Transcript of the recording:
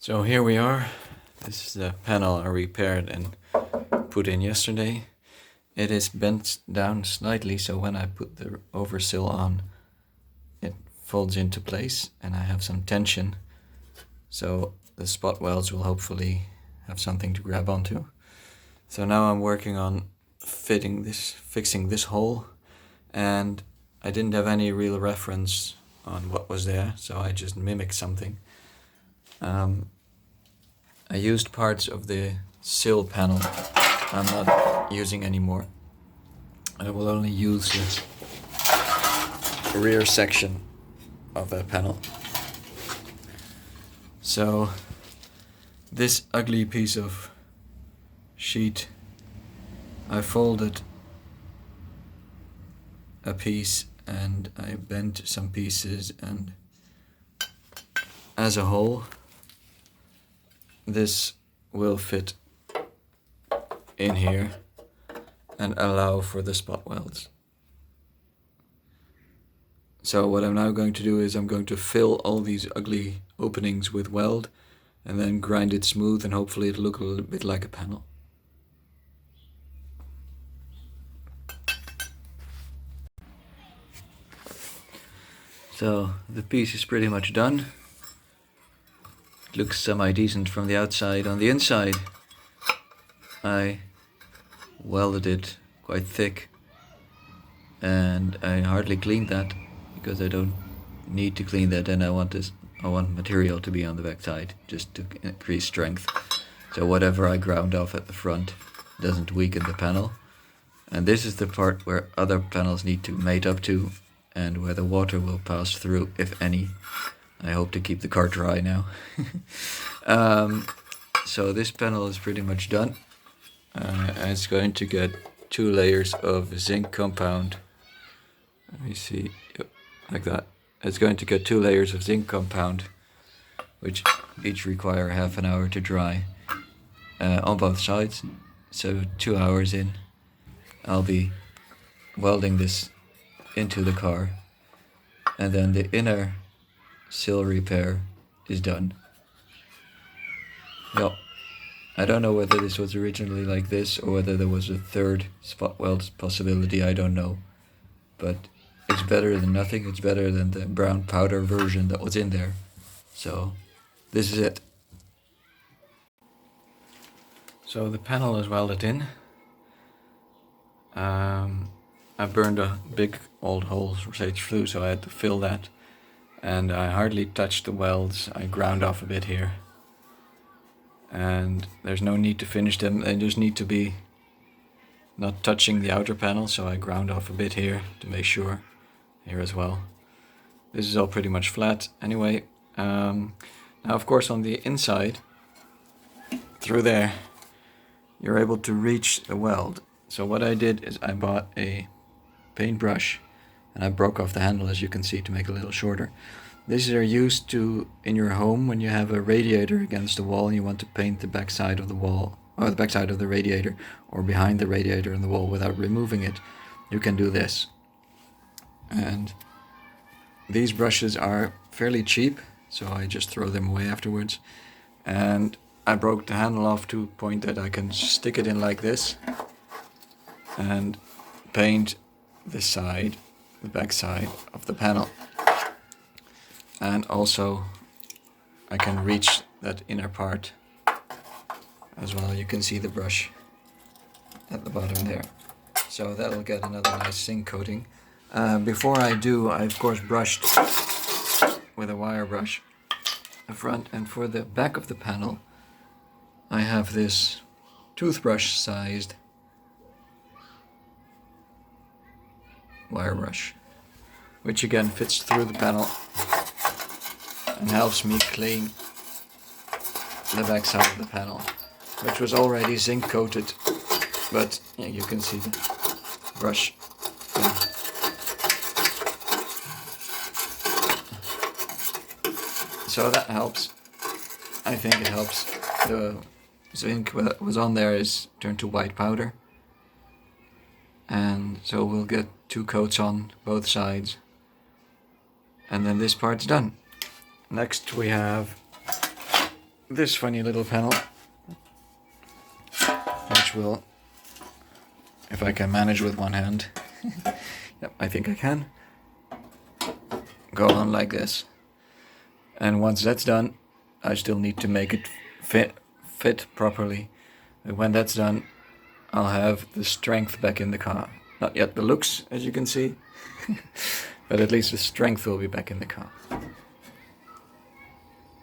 So here we are. This is the panel I repaired and put in yesterday. It is bent down slightly, so when I put the oversill on, it folds into place and I have some tension. So the spot welds will hopefully have something to grab onto. So now I'm working on fixing this hole, and I didn't have any real reference on what was there, so I just mimicked something. I used parts of the sill panel I'm not using anymore. I will only use the rear section of that panel. So this ugly piece of sheet, I folded a piece and I bent some pieces, and as a whole this will fit in here and allow for the spot welds. So what I'm now going to do is I'm going to fill all these ugly openings with weld and then grind it smooth, and hopefully it'll look a little bit like a panel. So the piece is pretty much done. It looks semi-decent from the outside. On the inside I welded it quite thick, and I hardly cleaned that because I don't need to clean that, and I want material to be on the back side just to increase strength. So whatever I ground off at the front doesn't weaken the panel. And this is the part where other panels need to mate up to, and where the water will pass through, if any. I hope to keep the car dry now. So this panel is pretty much done. It's going to get 2 layers of zinc compound. Let me see, yep, like that. It's going to get 2 layers of zinc compound, which each require half an hour to dry on both sides. So 2 hours in, I'll be welding this into the car, and then the inner sill repair is done. Well, I don't know whether this was originally like this or whether there was a third spot weld possibility, I don't know. But it's better than nothing. It's better than the brown powder version that was in there. So this is it. So the panel is welded in. I burned a big old hole straight through, so I had to fill that. And I hardly touched the welds. I ground off a bit here. And there's no need to finish them. They just need to be not touching the outer panel, so I ground off a bit here to make sure. Here as well. This is all pretty much flat anyway. Now of course on the inside, through there, you're able to reach the weld. So what I did is I bought a paintbrush and I broke off the handle, as you can see, to make it a little shorter. These are used to in your home when you have a radiator against the wall and you want to paint the backside of the wall, or the backside of the radiator, or behind the radiator in the wall without removing it. You can do this. And these brushes are fairly cheap, so I just throw them away afterwards. And I broke the handle off to a point that I can stick it in like this and paint the side, the back side of the panel. And also I can reach that inner part as well. You can see the brush at the bottom there. So that'll get another nice zinc coating. Before I do, I of course brushed with a wire brush the front, and for the back of the panel I have this toothbrush sized wire brush, which again fits through the panel and helps me clean the back side of the panel, which was already zinc coated, but yeah, you can see the brush. So that helps. I think it helps. The zinc that was on there is turned to white powder, and so we'll get 2 coats on both sides, and then this part's done. Next we have this funny little panel, which will, if I can manage with one hand, yep, I think I can, go on like this. And once that's done, I still need to make it fit properly. And when that's done, I'll have the strength back in the car. Not yet the looks, as you can see, but at least the strength will be back in the car.